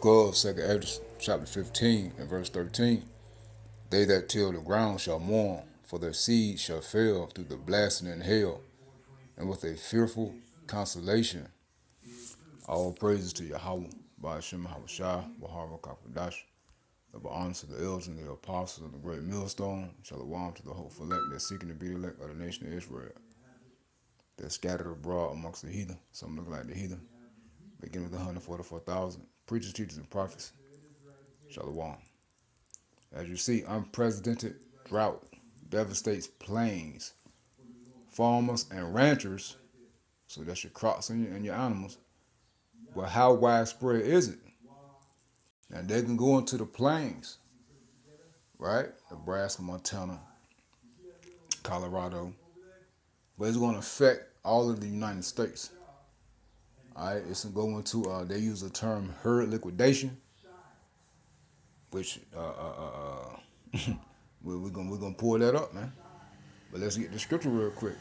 book of 2 Esdras, chapter 15, and verse 13. They that till the ground shall mourn, for their seed shall fail through the blasting in hell, and with a fearful consolation. All praises to Yahweh, by Hashem Habashah, Bahara Kakadash. Double honor to the elders and the apostles of the great millstone. Shalom to the hopeful elect that seeking to be the elect of the nation of Israel. They're scattered abroad amongst the heathen. Some look like the heathen. Beginning with 144,000 preachers, teachers, and prophets. Shalom. As you see, unprecedented drought devastates plains, farmers, and ranchers. So that's your crops and your animals. But how widespread is it? Now they can go into the plains, right? Nebraska, Montana, Colorado. But it's going to affect all of the United States. All right, it's going to go into, they use the term herd liquidation, which we're gonna pull that up, man. But let's get the scripture real quick.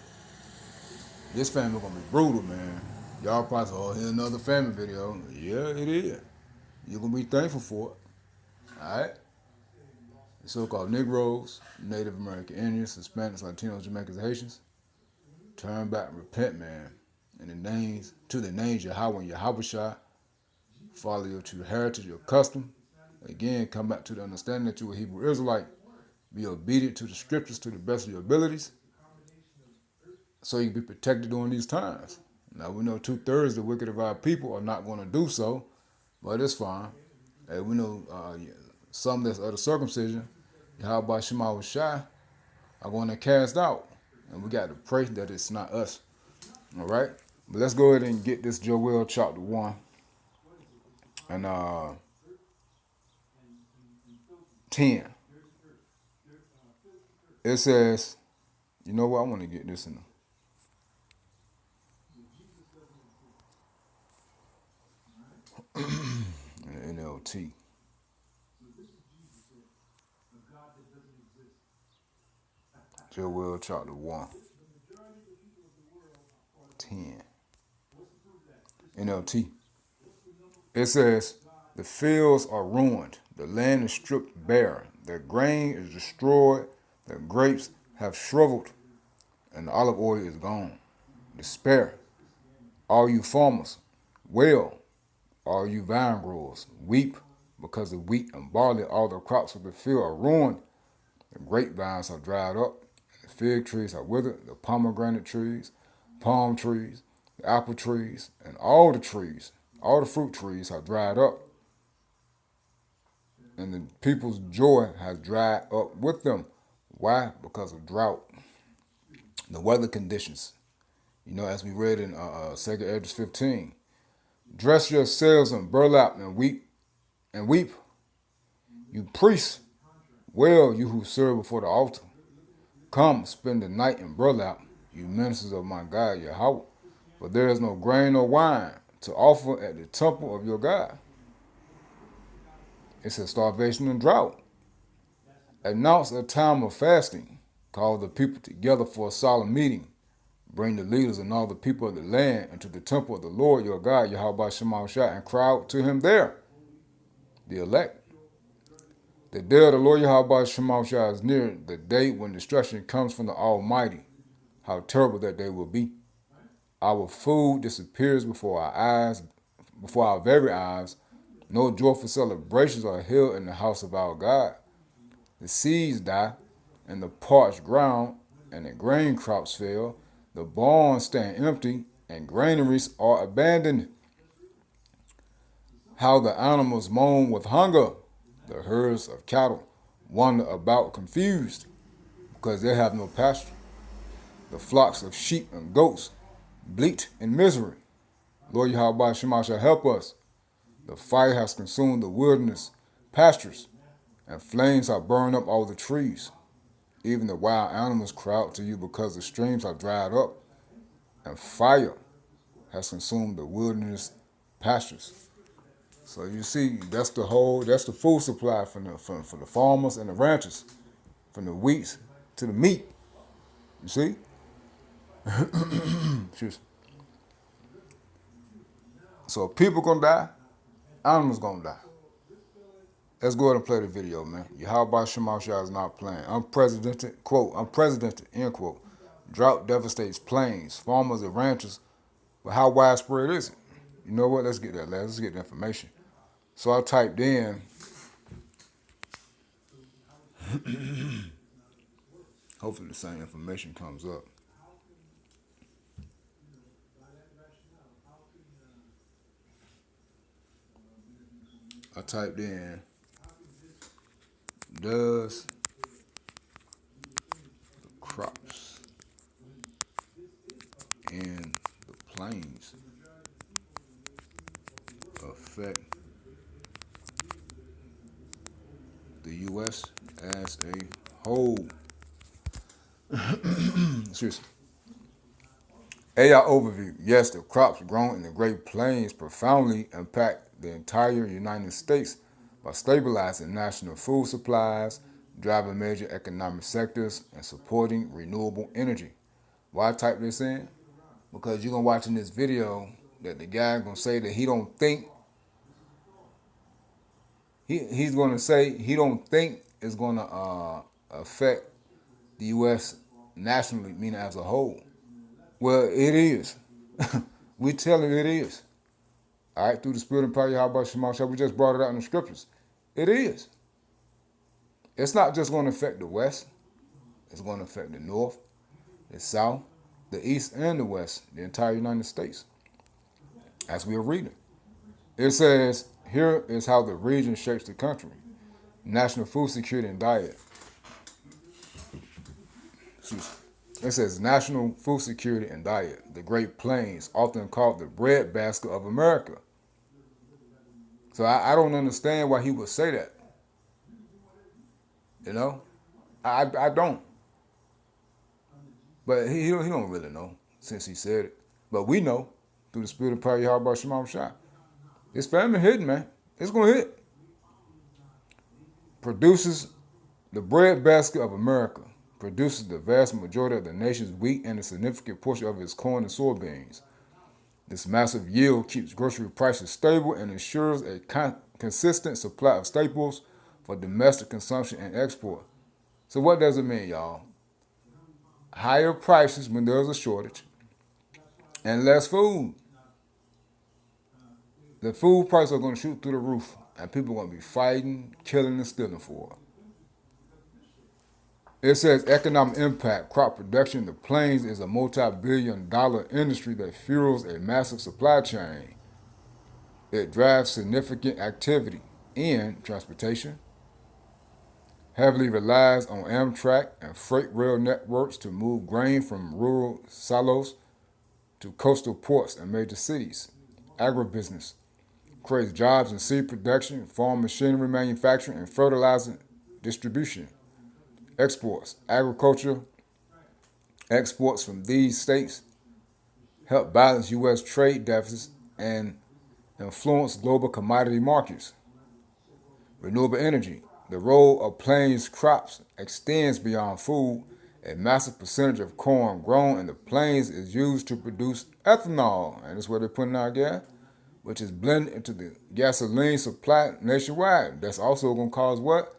This family gonna be brutal, man. Y'all probably say, oh, here's another family video. Yeah, it is. You're gonna be thankful for it. All right. The so-called Negroes, Native American Indians, Hispanics, Latinos, Jamaicans, Haitians, turn back and repent, man. And the names Yahweh and Yahweh, follow your true heritage, your custom. Again, come back to the understanding that you're a Hebrew Israelite. Be obedient to the scriptures to the best of your abilities, so you can be protected during these times. Now, we know 2/3 of the wicked of our people are not going to do so, but it's fine. And we know some that's of the circumcision, Yahweh Shema Shai, are going to cast out. And we got to pray that it's not us. All right? But let's go ahead and get this Joel chapter 1. And 10. It says, you know what? I want to get this in the NLT. Joel chapter 1, 10. NLT. It says, the fields are ruined, the land is stripped bare, the grain is destroyed, the grapes have shriveled, and the olive oil is gone. Despair, all you farmers, wail, all you vine growers, weep, because the wheat and barley, all the crops of the field are ruined. The grapevines are dried up, the fig trees are withered, the pomegranate trees, palm trees, the apple trees, and all the fruit trees are dried up. And the people's joy has dried up with them. Why? Because of drought. The weather conditions. You know, as we read in 2 Esdras 15. Dress yourselves in burlap and weep. You priests, wail, you who serve before the altar. Come, spend the night in burlap, you ministers of my God, Yahweh. For there is no grain or wine to offer at the temple of your God. It says starvation and drought. Announce a time of fasting. Call the people together for a solemn meeting. Bring the leaders and all the people of the land into the temple of the Lord your God, Yahweh Shema Shai, and cry out to him there. The elect. The day of the Lord Yahweh Shema Shai is near, the day when destruction comes from the Almighty. How terrible that day will be. Our food disappears before our very eyes. No joyful celebrations are held in the house of our God. The seeds die, and the parched ground, and the grain crops fail. The barns stand empty, and granaries are abandoned. How the animals moan with hunger. The herds of cattle wander about confused, because they have no pasture. The flocks of sheep and goats bleat in misery. Lord Yahweh Shema shall help us. The fire has consumed the wilderness pastures, and flames have burned up all the trees. Even the wild animals cry out to you because the streams are dried up, and fire has consumed the wilderness pastures. So you see, that's the food supply for the farmers and the ranchers, from the wheat to the meat. You see? So people gonna die, animals gonna die. Let's go ahead and play the video, man. Yahweh Shema Shah is not playing. Unprecedented, quote, unprecedented, end quote. Drought devastates plains, farmers, and ranchers. But how widespread is it? You know what? Let's get that. Let's get the information. So I typed in, hopefully the same information comes up. I typed in, does the crops in the plains affect the U.S. as a whole? Excuse me. AI overview. Yes, the crops grown in the Great Plains profoundly impact the entire United States by stabilizing national food supplies, driving major economic sectors, and supporting renewable energy. Why I type this in? Because you're gonna watch in this video that the guy gonna say that he don't think he's gonna say he don't think it's gonna affect the U.S. nationally, meaning as a whole. Well, it is. We tell it is. All right, through the spirit and power of Yahweh Shema Shah, we just brought it out in the scriptures. It is. It's not just going to affect the West. It's going to affect the North, the South, the East, and the West, the entire United States. As we are reading. It says, here is how the region shapes the country. National food security and diet. It says national food security and diet. The Great Plains, often called the breadbasket of America. So I don't understand why he would say that. You know, I don't. But he don't really know since he said it. But we know through the spirit of power, Yahweh Shema Shah. This famine hitting, man. It's gonna hit. Produces the breadbasket of America. Produces the vast majority of the nation's wheat and a significant portion of its corn and soybeans. This massive yield keeps grocery prices stable and ensures a consistent supply of staples for domestic consumption and export. So what does it mean, y'all? Higher prices when there's a shortage and less food. The food prices are going to shoot through the roof and people are going to be fighting, killing, and stealing for it. It says economic impact, crop production in the plains is a multi-billion-dollar industry that fuels a massive supply chain. It drives significant activity in transportation, heavily relies on Amtrak and freight rail networks to move grain from rural silos to coastal ports and major cities. Agribusiness creates jobs in seed production, farm machinery manufacturing, and fertilizer distribution. Exports. Agriculture exports from these states help balance U.S. trade deficits and influence global commodity markets. Renewable energy. The role of plains crops extends beyond food. A massive percentage of corn grown in the plains is used to produce ethanol, and that's where they're putting our gas, which is blended into the gasoline supply nationwide. That's also going to cause what?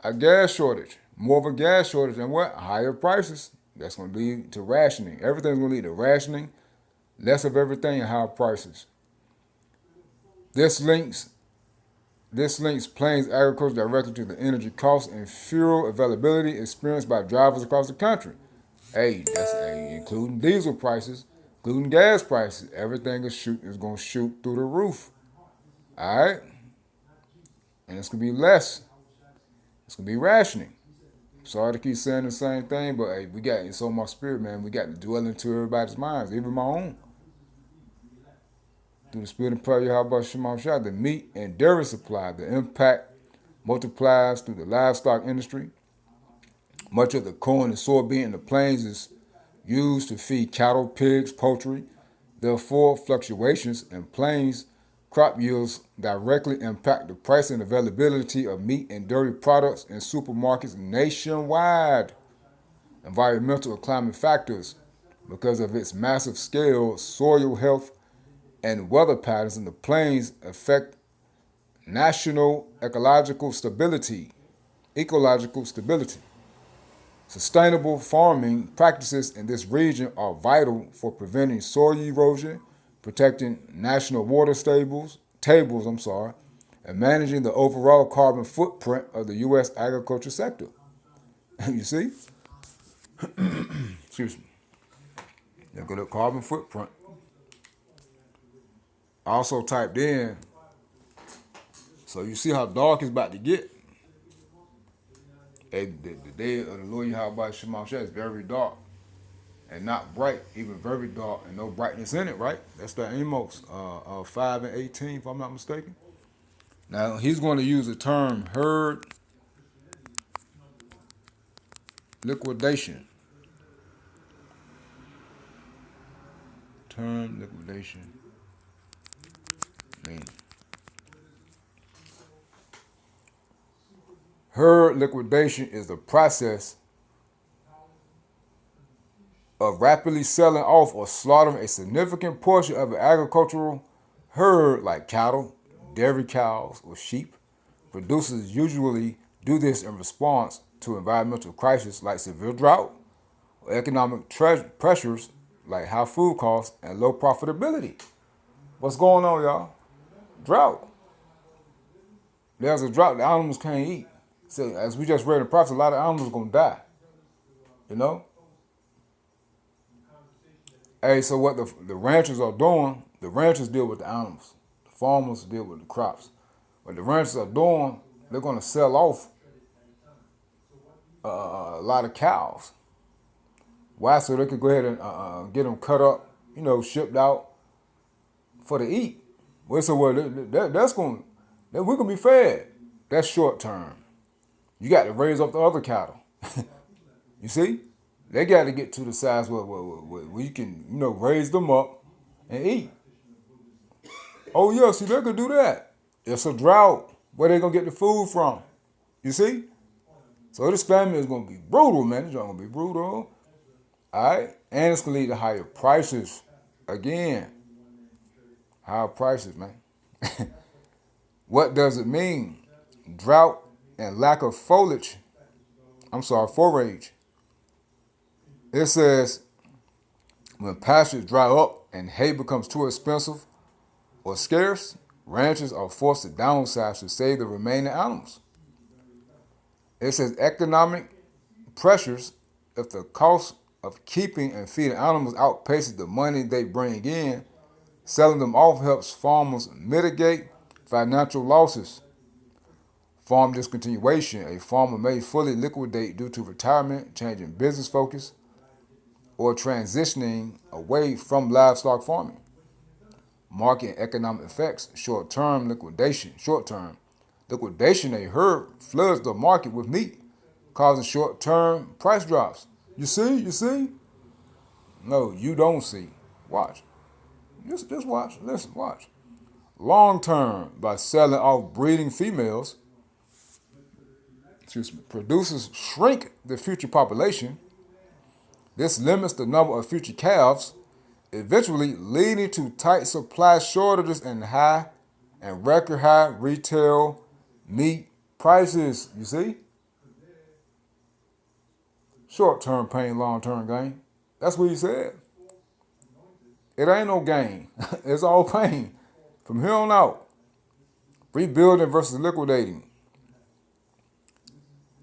A gas shortage. More of a gas shortage and what? Higher prices. That's going to lead to rationing. Everything's going to lead to rationing, less of everything, and higher prices. This links plains agriculture directly to the energy costs and fuel availability experienced by drivers across the country. Hey, that's including diesel prices, including gas prices. Everything is going to shoot through the roof. All right? And it's going to be less. It's going to be rationing. Sorry to keep saying the same thing, but hey, we got it's on my spirit, man. We got to dwell into everybody's minds, even my own. Through the spirit and prayer, Yahweh Shema Shah, the meat and dairy supply, the impact multiplies through the livestock industry. Much of the corn and soybean in the plains is used to feed cattle, pigs, poultry. Therefore, fluctuations in plains crop yields directly impact the price and availability of meat and dairy products in supermarkets nationwide. Environmental and climate factors. Because of its massive scale, soil health and weather patterns in the plains affect national ecological stability. Sustainable farming practices in this region are vital for preventing soil erosion, protecting national water tables, and managing the overall carbon footprint of the U.S. agriculture sector. You see? Excuse me. Look at the carbon footprint. I also typed in, so you see how dark it's about to get. The day of the Lord Yahweh Shema Shah is very dark and not bright, even very dark and no brightness in it, right? That's the Amos 5 and 18, if I'm not mistaken. Now, he's going to use the term herd liquidation. Term liquidation. Meaning. Herd liquidation is the process of rapidly selling off or slaughtering a significant portion of an agricultural herd like cattle, dairy cows, or sheep. Producers usually do this in response to environmental crises like severe drought or economic pressures like high food costs and low profitability. What's going on, y'all? Drought. There's a drought. The animals can't eat. So as we just read in the prophets, a lot of animals are going to die. You know? Hey, so what the ranchers are doing, the ranchers deal with the animals. The farmers deal with the crops. What the ranchers are doing, they're going to sell off a lot of cows. Why? So they could go ahead and get them cut up, shipped out for to eat. Well, so that's going, then we're going to be fed. That's short term. You got to raise up the other cattle. You see? They got to get to the size where you can, raise them up and eat. Oh, yeah, see, they could do that. It's a drought. Where they going to get the food from? You see? So this famine is going to be brutal, man. It's going to be brutal. All right? And it's going to lead to higher prices. Again, higher prices, man. What does it mean? Drought and lack of forage. It says, when pastures dry up and hay becomes too expensive or scarce, ranchers are forced to downsize to save the remaining animals. It says economic pressures, if the cost of keeping and feeding animals outpaces the money they bring in, selling them off helps farmers mitigate financial losses. Farm discontinuation, a farmer may fully liquidate due to retirement, changing business focus, or transitioning away from livestock farming. Market and economic effects, short-term liquidation. A herd floods the market with meat, causing short-term price drops. You see? No, you don't see. Watch. Just watch. Listen, watch. Long-term, by selling off breeding females, producers shrink the future population. This limits the number of future calves, eventually leading to tight supply shortages and record high retail meat prices. You see? Short-term pain, long-term gain. That's what he said. It ain't no gain. It's all pain. From here on out. Rebuilding versus liquidating.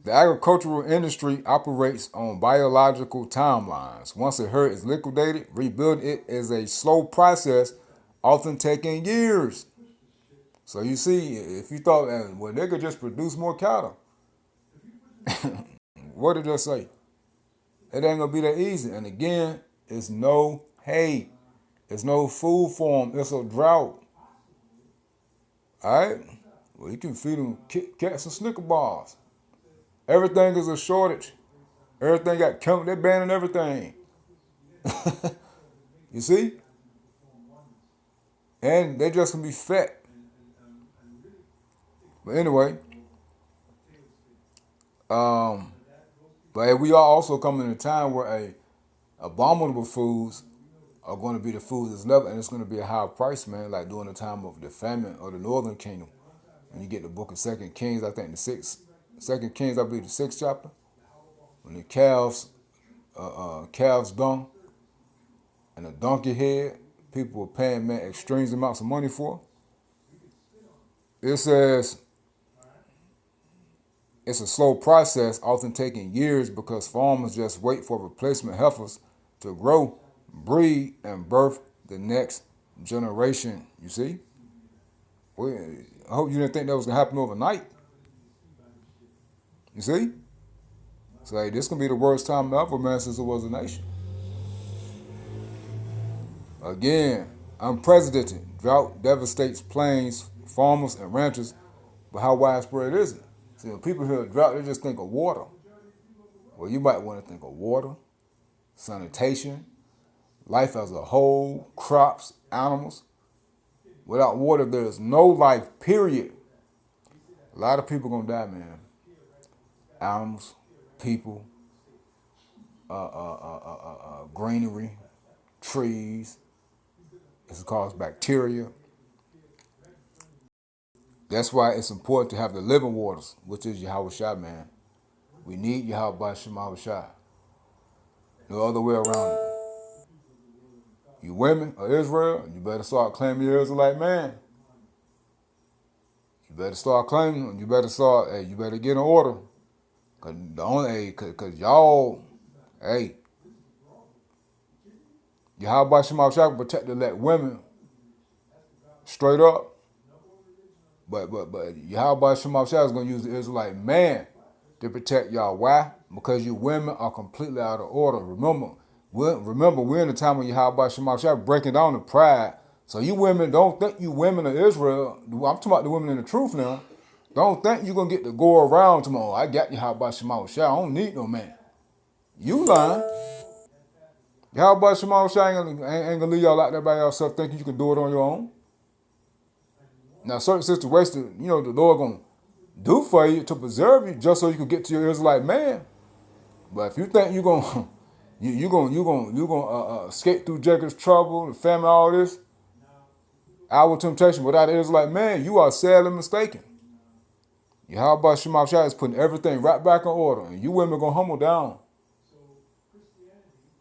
The agricultural industry operates on biological timelines. Once a herd is liquidated, rebuilding it is a slow process, often taking years. So you see, if you thought, they could just produce more cattle. What did they say? It ain't going to be that easy. And again, it's no hay. It's no food for them. It's a drought. All right? Well, you can feed them Kit Kats and Snicker bars. Everything is a shortage. Everything got chemical. They're banning everything. You see? And they just gonna be fat. But anyway, but we are also coming in a time where abominable foods are going to be the foods that's left, and it's going to be a high price, man, like during the time of the famine of the Northern Kingdom. When you get the book of Second Kings, I think Second Kings, I believe the 6th chapter, when the calves dung and a donkey head, people were paying man extreme amounts of money for. It says it's a slow process, often taking years because farmers just wait for replacement heifers to grow, breed, and birth the next generation. You see? I hope you didn't think that was going to happen overnight. You see? So, hey, this can be the worst time ever, man, since it was a nation. Again, unprecedented drought devastates plains, farmers, and ranchers, but how widespread is it? See, when people hear drought, they just think of water. Well, you might want to think of water, sanitation, life as a whole, crops, animals. Without water, there is no life, period. A lot of people going to die, man. Animals, people, greenery, trees. It's caused bacteria. That's why it's important to have the living waters, which is Yahweh Shai, man. We need Yahweh Shema Shai. No other way around it. You women of Israel, you better start claiming your Israelite man. You better start claiming. You better start. Hey, you better get in order. Cause y'all, hey, Yahweh Shema Shai protect the elect women straight up. But Yahweh Shema Shai is gonna use the Israelite man to protect y'all. Why? Because you women are completely out of order. Remember, we're in the time when Yahweh Shema Shai breaking down the pride. So you women, don't think you women of Israel, I'm talking about the women in the truth now, don't think you're going to get to go around tomorrow. I got Yahweh Shema Shai. I don't need no man. You lying. Yahweh Shema Shai ain't going to leave y'all out there by yourself thinking you can do it on your own. Now, certain situations, the Lord going to do for you to preserve you just so you can get to your Israelite man. But if you think you're going to you're gonna escape through Jacob's trouble, the famine, all this, our temptation without an Israelite man, you are sadly mistaken. Yahweh Shema Shai is putting everything right back in order, and you women gonna humble down.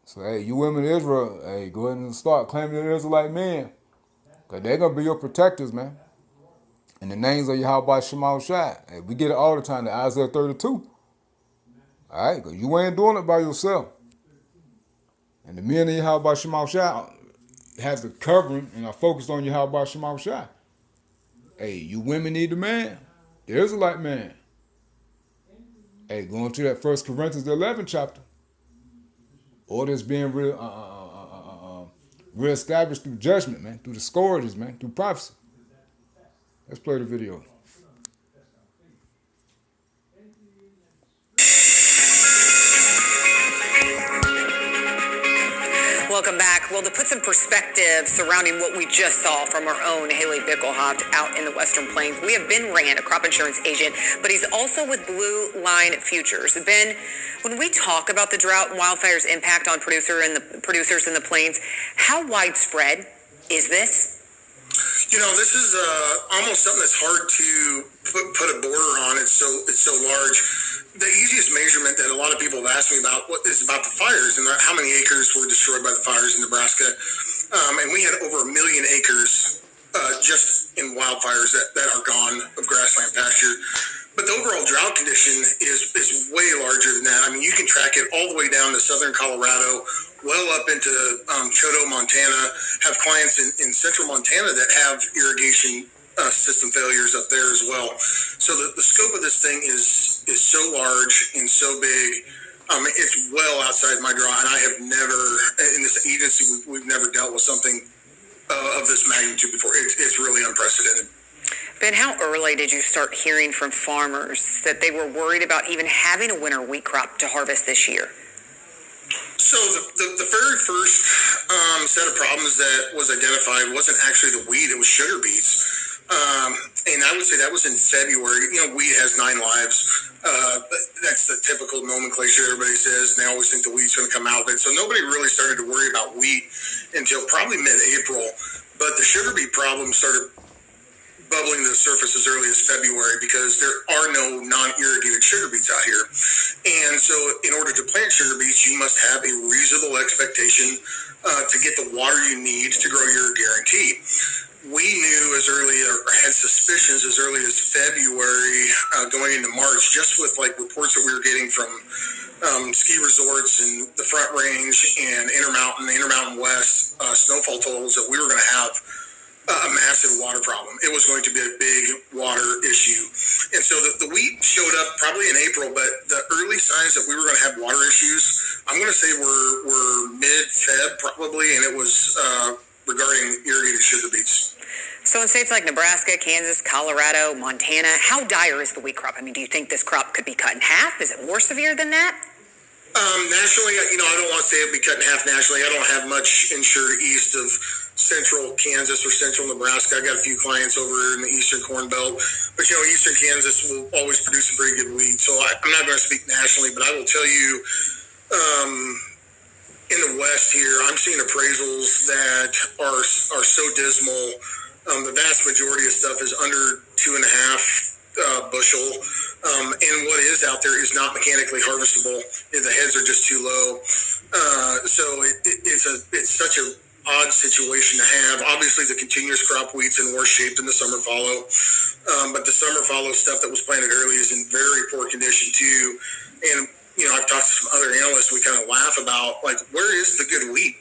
So hey, you women in Israel, hey, go ahead and start claiming your Israelite men, cause they're gonna be your protectors, man. In the names of Yahweh Shema Shai, hey, we get it all the time. The Isaiah 32. All right, cause you ain't doing it by yourself. And the men of Yahweh Shema Shai has the covering and are focused on Yahweh Shema Shai. Hey, you women need the man. The Israelite man. Hey, going to that 1 Corinthians the 11th chapter. Order is being reestablished through judgment, man. Through the scourges, man. Through prophecy. Let's play the video. Welcome back. Well, to put some perspective surrounding what we just saw from our own Haley Bickelhoft out in the Western Plains, we have Ben Rand, a crop insurance agent, but he's also with Blue Line Futures. Ben, when we talk about the drought and wildfire's impact on producers in the plains, how widespread is this? This is almost something that's hard to put a border on. It's so large. The easiest measurement that a lot of people have asked me about is about the fires and how many acres were destroyed by the fires in Nebraska. And we had over 1 million acres just in wildfires that are gone of grassland pasture. But the overall drought condition is way larger than that. I mean, you can track it all the way down to southern Colorado, well up into Choteau, Montana. Have clients in central Montana that have irrigation system failures up there as well. So the scope of this thing is so large and so big. It's well outside my draw, and I have never, in this agency, we've never dealt with something of this magnitude before. It's really unprecedented. Ben, how early did you start hearing from farmers that they were worried about even having a winter wheat crop to harvest this year? So the very first set of problems that was identified wasn't actually the wheat, it was sugar beets. And I would say that was in February. Wheat has 9 lives. That's the typical nomenclature everybody says, and they always think the wheat's going to come out of it. So nobody really started to worry about wheat until probably mid-April. But the sugar beet problem started bubbling to the surface as early as February because there are no non-irrigated sugar beets out here. And so in order to plant sugar beets, you must have a reasonable expectation to get the water you need to grow your guarantee. We knew as early, or had suspicions as early as February going into March, just with like reports that we were getting from ski resorts in the Front Range and Intermountain West snowfall totals, that we were going to have a massive water problem. It was going to be a big water issue. And so the wheat showed up probably in April, but the early signs that we were going to have water issues, I'm going to say were mid-Feb probably, and it was regarding irrigated sugar beets. So in states like Nebraska, Kansas, Colorado, Montana, how dire is the wheat crop? I mean, do you think this crop could be cut in half? Is it more severe than that? Nationally, I don't want to say it'd be cut in half nationally. I don't have much insured east of central Kansas or central Nebraska. I got a few clients over in the eastern Corn Belt, but eastern Kansas will always produce some pretty good wheat. So I'm not going to speak nationally, but I will tell you, in the West here, I'm seeing appraisals that are so dismal. The vast majority of stuff is under 2.5 bushel, and what is out there is not mechanically harvestable. The heads are just too low, so it's such a odd situation to have. Obviously, the continuous crop wheat's in worse shape than the summer fallow, but the summer fallow stuff that was planted early is in very poor condition too. And I've talked to some other analysts. We kind of laugh about, like, where is the good wheat?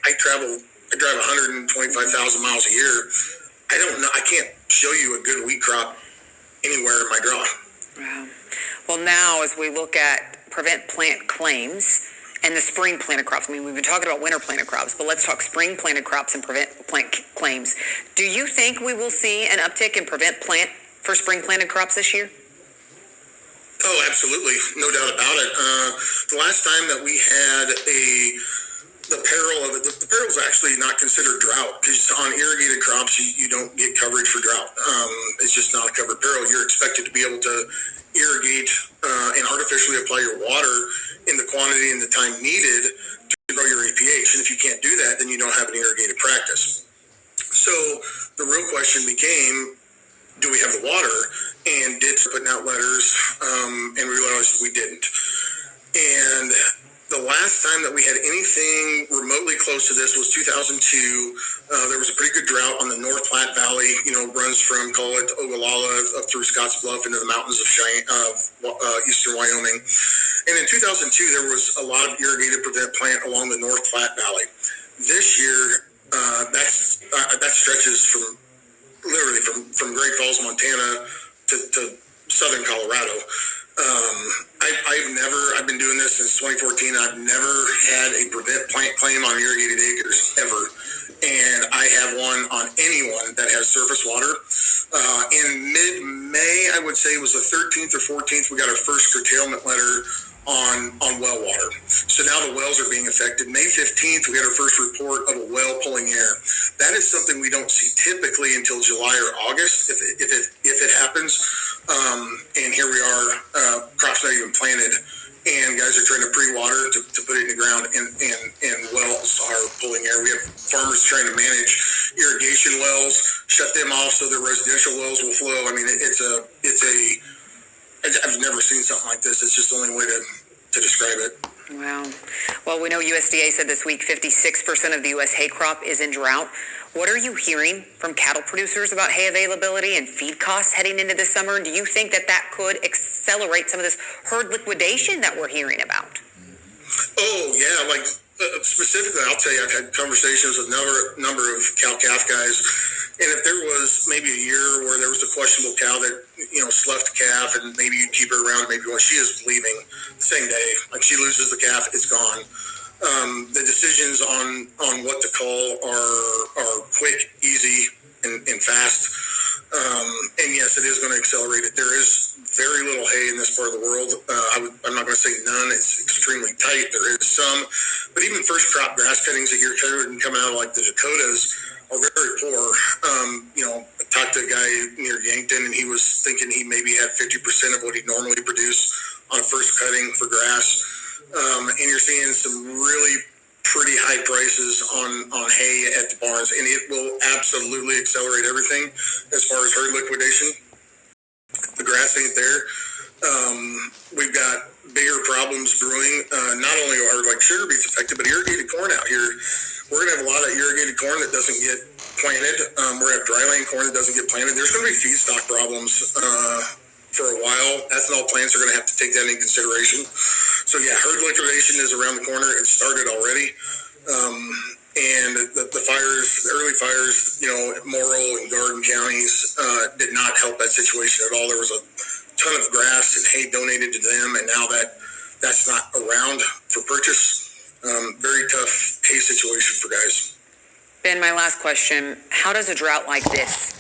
I drive 125,000 miles a year. I don't know. I can't show you a good wheat crop anywhere in my draw. Wow. Well, now as we look at prevent plant claims and the spring planted crops, I mean, we've been talking about winter planted crops, but let's talk spring planted crops and prevent plant claims. Do you think we will see an uptick in prevent plant for spring planted crops this year? Oh, absolutely. No doubt about it. The last time that we had the peril of it, the peril is actually not considered drought, because on irrigated crops, you don't get coverage for drought. It's just not a covered peril. You're expected to be able to irrigate and artificially apply your water in the quantity and the time needed to grow your APH. And if you can't do that, then you don't have an irrigated practice. So the real question became, do we have the water? And did putting out letters, and we realized we didn't. And the last time that we had anything remotely close to this was 2002. There was a pretty good drought on the North Platte Valley. Runs from, call it, Ogallala up through Scotts Bluff into the mountains of eastern Wyoming. And in 2002, there was a lot of irrigated prevent plant along the North Platte Valley. This year, that stretches literally from Great Falls, Montana to southern Colorado. I've been doing this since 2014. I've never had a prevent plant claim on irrigated acres ever. And I have one on anyone that has surface water. In mid-May, I would say it was the 13th or 14th, we got our first curtailment letter on well water. So now the wells are being affected. May 15th, we had our first report of a well pulling air. That is something we don't see typically until July or August, if it happens. And here we are, crops not even planted, and guys are trying to pre-water to put it in the ground, and wells are pulling air. We have farmers trying to manage irrigation wells, shut them off so their residential wells will flow. I mean, I've never seen something like this. It's just the only way to describe it. Wow. Well, we know USDA said this week 56% of the U.S. hay crop is in drought. What are you hearing from cattle producers about hay availability and feed costs heading into this summer? Do you think that could accelerate some of this herd liquidation that we're hearing about? Oh, yeah. Specifically, I'll tell you, I've had conversations with a number of cow-calf guys, and if there was maybe a year where there was a questionable cow that, sloughed a calf, and maybe you keep her around, maybe when she is leaving the same day, like she loses the calf, it's gone. The decisions on what to call are quick, easy, and fast. And yes, it is going to accelerate it. There is very little hay in this part of the world. I'm not going to say none. It's extremely tight. There is some, but even first crop grass cuttings that you're coming out of like the Dakotas are very poor. I talked to a guy near Yankton, and he was thinking he maybe had 50% of what he'd normally produce on a first cutting for grass. And you're seeing some really pretty high prices on hay at the barns, and it will absolutely accelerate everything as far as herd liquidation. The grass ain't there. We've got bigger problems brewing. Not only are like sugar beets affected, but irrigated corn out here. We're gonna have a lot of irrigated corn that doesn't get planted. We're gonna have dry land corn that doesn't get planted. There's gonna be feedstock problems for a while. Ethanol plants are gonna have to take that into consideration. So yeah, herd liquidation is around the corner. It started already. And the fires, the early fires, Morrill and Garden counties did not help that situation at all. There was a ton of grass and hay donated to them, and now that's not around for purchase. Very tough hay situation for guys. Ben, my last question, how does a drought like this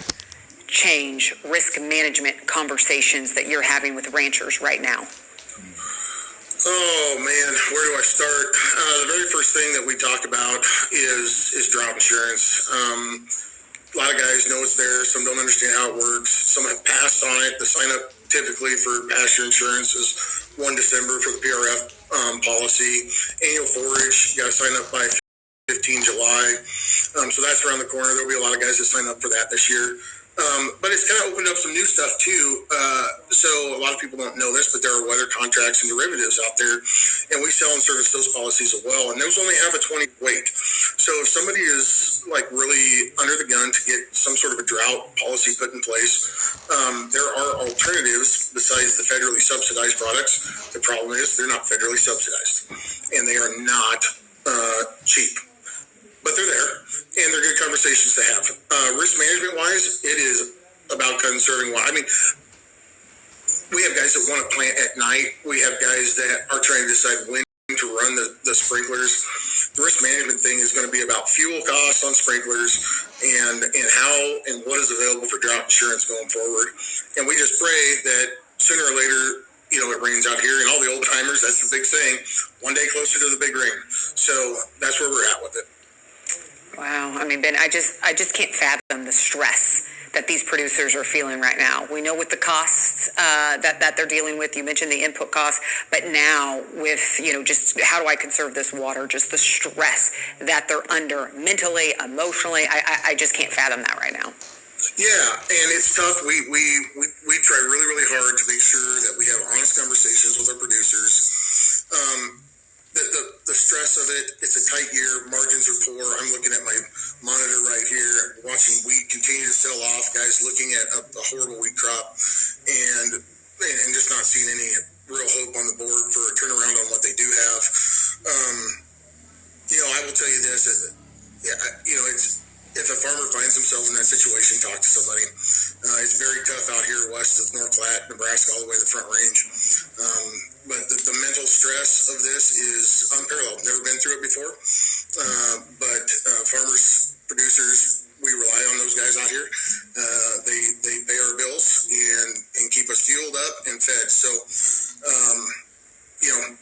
change risk management conversations that you're having with ranchers right now? Oh man, where do I start? The very first thing that we talk about is drought insurance. A lot of guys know it's there. Some don't understand how it works. Some have passed on it. The sign up typically for pasture insurance is 1 December for the PRF policy. Annual forage, you got to sign up by 15 July. So that's around the corner. There'll be a lot of guys that sign up for that this year. But it's kind of opened up some new stuff too. So a lot of people don't know this, but there are weather contracts and derivatives out there, and we sell and service those policies as well. And those only have a 20 wait. So if somebody is like really under the gun to get some sort of a drought policy put in place, there are alternatives besides the federally subsidized products. The problem is they're not federally subsidized, and they are not cheap. But they're there, and they're good conversations to have. Risk management wise, it is about conserving water. I mean, we have guys that want to plant at night. We have guys that are trying to decide when to run the sprinklers. The risk management thing is going to be about fuel costs on sprinklers and how and what is available for drought insurance going forward. And we just pray that sooner or later, it rains out here, and all the old timers, that's the big saying, one day closer to the big rain. So that's where we're at with it. Wow. I mean, Ben, I just can't fathom the stress that these producers are feeling right now. We know with the costs that they're dealing with. You mentioned the input costs, but now with, just how do I conserve this water? Just the stress that they're under mentally, emotionally. I just can't fathom that right now. Yeah, and it's tough. We try really, really hard to make sure that we have honest conversations with our producers. The stress of it, it's a tight year, margins are poor. I'm looking at my monitor right here, watching wheat continue to sell off, guys looking at a horrible wheat crop and just not seeing any real hope on the board for a turnaround on what they do have. I will tell you this, it's, if a farmer finds themselves in that situation, talk to somebody. It's very tough out here west of North Platte, Nebraska, all the way to the Front Range. But the mental stress of this is unparalleled. Never been through it before. But farmers, producers, we rely on those guys out here. They pay our bills and keep us fueled up and fed. So,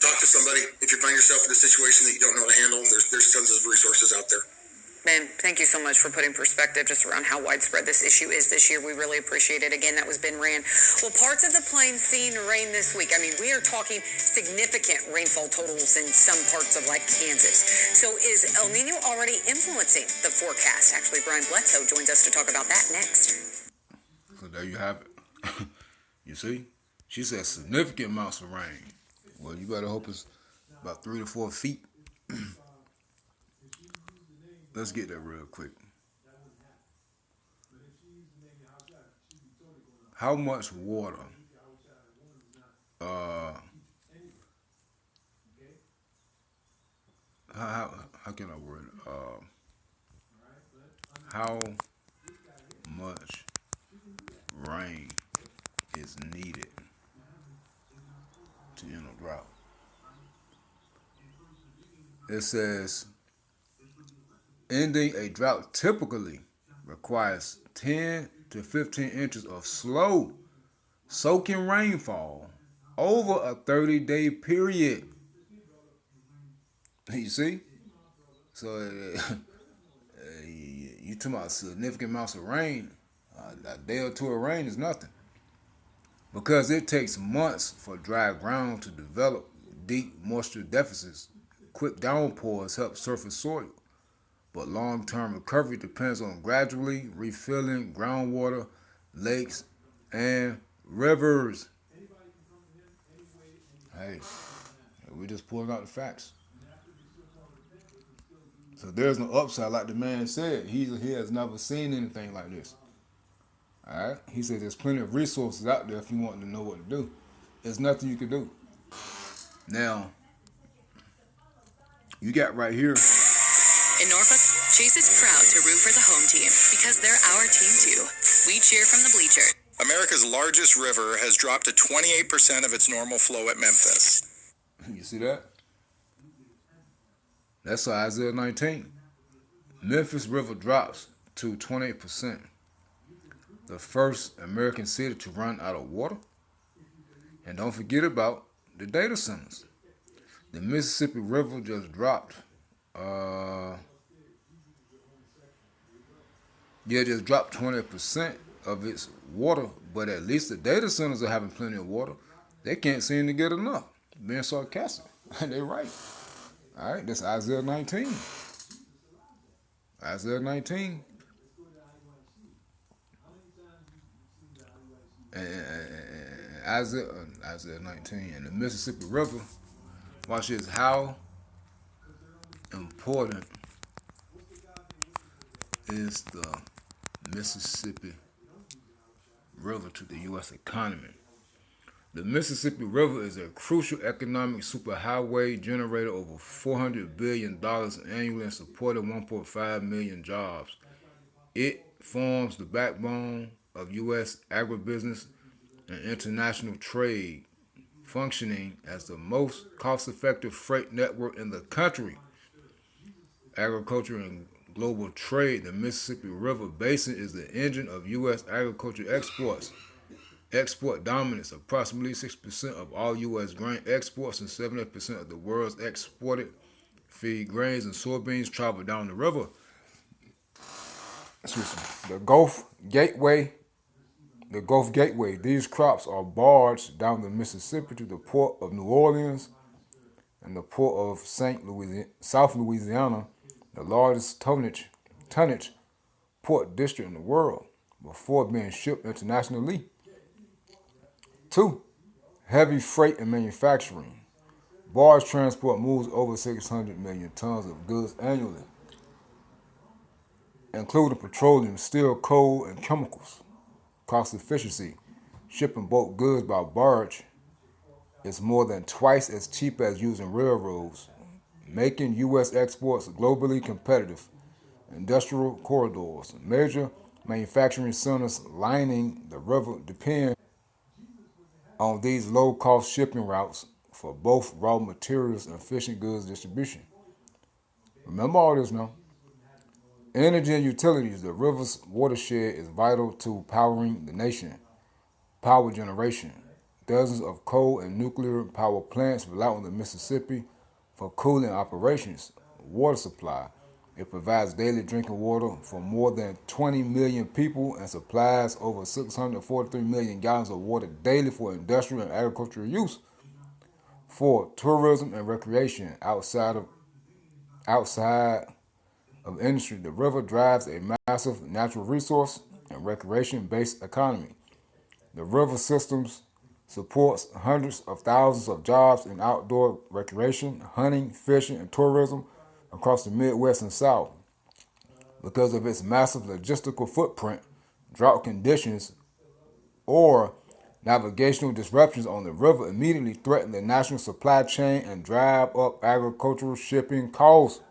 talk to somebody. If you find yourself in a situation that you don't know how to handle, there's tons of resources out there. Ben, thank you so much for putting perspective just around how widespread this issue is this year. We really appreciate it. Again, that was Ben Rand. Well, parts of the plains seen rain this week. I mean, we are talking significant rainfall totals in some parts of like Kansas. So is El Nino already influencing the forecast? Actually, Brian Bledsoe joins us to talk about that next. So there you have it. You see? She said significant amounts of rain. Well, you better hope it's about 3 to 4 feet. Let's get that real quick. How much water how can I word it? How much rain is needed to end a drought? It says ending a drought typically requires 10 to 15 inches of slow soaking rainfall over a 30-day period. You see? So you talking about significant amounts of rain. A day or two of rain is nothing. Because it takes months for dry ground to develop deep moisture deficits quick downpours help surface soil, but long-term recovery depends on gradually refilling groundwater, lakes, and rivers. Hey, we just pulling out the facts. So there's no upside, like the man said. He has never seen anything like this. All right. He said there's plenty of resources out there if you want to know what to do. There's nothing you can do. Now, you got right here. In Norfolk, Chase is proud to root for the home team because they're our team too. We cheer from the bleachers. America's largest river has dropped to 28% of its normal flow at Memphis. You see that? That's Isaiah 19. Memphis River drops to 28%. The first American city to run out of water. And don't forget about the data centers. The Mississippi River just dropped. Just dropped 20% of its water, but at least the data centers are having plenty of water. They can't seem to get enough. Being sarcastic. They're right. All right, that's Isaiah 19. Isaiah 19. And Isaiah 19. And the Mississippi River, watch this, how important is the Mississippi River to the U.S. economy. The Mississippi River is a crucial economic superhighway, generated over $400 billion annually and supported 1.5 million jobs. It forms the backbone of U.S. agribusiness and international trade, functioning as the most cost-effective freight network in the country. Agriculture and global trade. The Mississippi River Basin is the engine of U.S. agriculture exports. Export dominance. Approximately 6% of all U.S. grain exports and 70% of the world's exported feed grains and soybeans travel down the river. The Gulf Gateway. These crops are barged down the Mississippi to the port of New Orleans and the port of South Louisiana, the largest tonnage port district in the world, before being shipped internationally. 2. Heavy freight and manufacturing. Barge transport moves over 600 million tons of goods annually, including petroleum, steel, coal, and chemicals. Cost efficiency. Shipping bulk goods by barge is more than twice as cheap as using railroads, making U.S. exports globally competitive. Industrial corridors. Major manufacturing centers lining the river depend on these low-cost shipping routes for both raw materials and fishing goods distribution. Remember all this now. Energy and utilities. The river's watershed is vital to powering the nation. Power generation. Dozens of coal and nuclear power plants rely on the Mississippi for cooling operations. Water supply. It provides daily drinking water for more than 20 million people and supplies over 643 million gallons of water daily for industrial and agricultural use. 4. Tourism and recreation. Outside of industry, the river drives a massive natural resource and recreation-based economy. The river systems supports hundreds of thousands of jobs in outdoor recreation, hunting, fishing, and tourism across the Midwest and South. Because of its massive logistical footprint, drought conditions or navigational disruptions on the river immediately threaten the national supply chain and drive up agricultural shipping costs.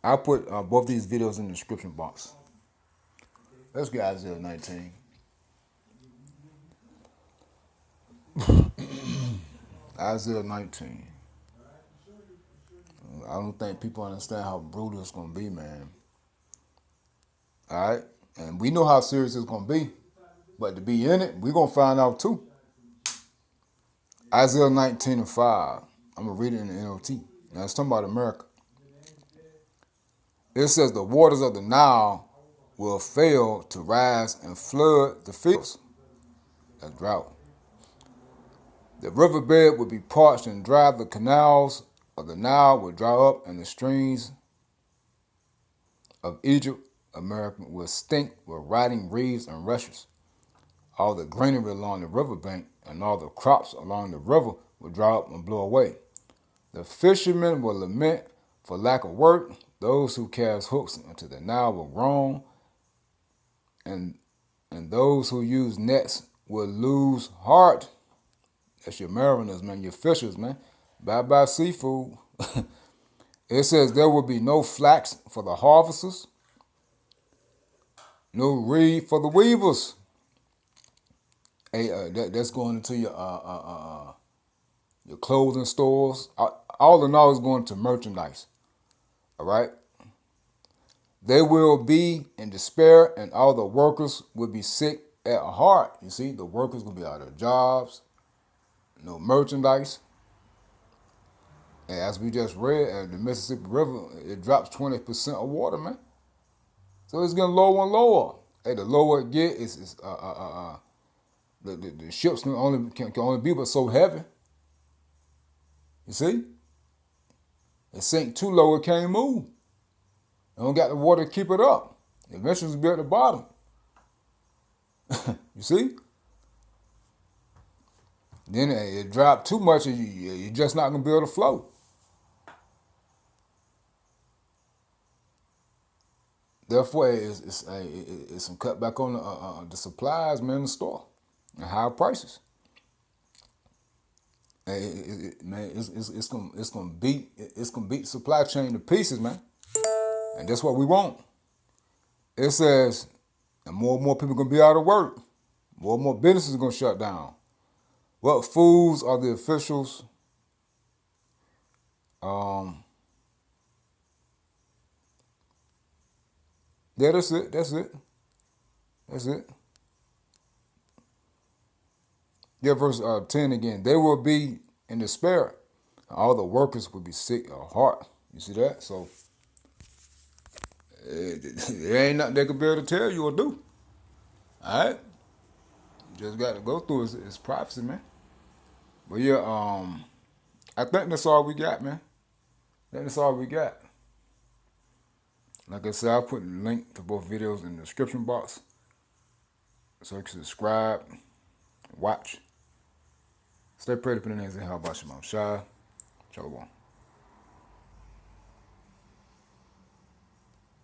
I'll put both these videos in the description box. Let's get Isaiah 19. Isaiah 19. I don't think people understand how brutal it's going to be, man. All right? And we know how serious it's going to be. But to be in it, we're going to find out too. Isaiah 19:5. I'm going to read it in the NOT. Now, it's talking about America. It says, the waters of the Nile will fail to rise and flood the fields. That's drought. The riverbed would be parched and dry. The canals of the Nile would dry up, and the streams of Egypt, America, would stink with rotting reeds and rushes. All the greenery along the riverbank and all the crops along the river would dry up and blow away. The fishermen will lament for lack of work. Those who cast hooks into the Nile will groan, and those who use nets will lose heart. That's your mariners, man, your fishers, man. Bye-bye seafood. It says there will be no flax for the harvesters, no reed for the weavers. Hey, that's going into your clothing stores. All in all, is going to merchandise. All right. They will be in despair, and all the workers will be sick at heart. You see, the workers will be out of jobs, no merchandise. And as we just read, the Mississippi River, it drops 20% of water, man. So it's getting lower and lower. Hey, the lower it gets, the ships can only be but so heavy. You see? It sink too low, it can't move. They don't got the water to keep it up. Eventually it'll be at the bottom. You see? Then it dropped too much, and you're just not going to be able to float. Therefore, it's some cutback on the supplies, man, in the store, and higher prices. Man, it's gonna beat supply chain to pieces, man, and that's what we want. It says, and more people gonna be out of work, more businesses are gonna shut down. What fools are the officials? Yeah, that's it. Yeah, verse 10 again. They will be in despair. All the workers will be sick of heart. You see that? So, there ain't nothing they could be able to tell you or do. All right? You just got to go through it's prophecy, man. But yeah, I think that's all we got, man. I think that's all we got. Like I said, I'll put a link to both videos in the description box. So you can subscribe, watch. Stay prayed up in the name of how about Shema Shai. Shalom.